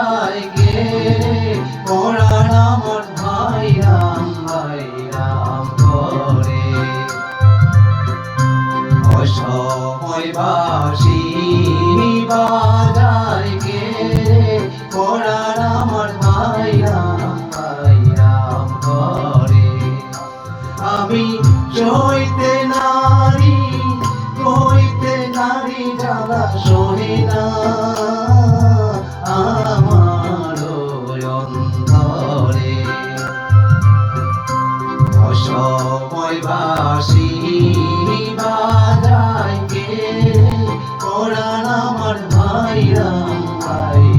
বাজায় কে পরাণ আমার ভাইরাম ভাইরাম করে অসময় বাঁশি বাজায় কে পরাণ আমার ভাইরাম ভাইরাম করে আমি সইতে নারী জ্বালা সহি না আমার অন্তরে অসময় বাঁশি বাজায় কে পরাণ আমার ভাইরাম ভাই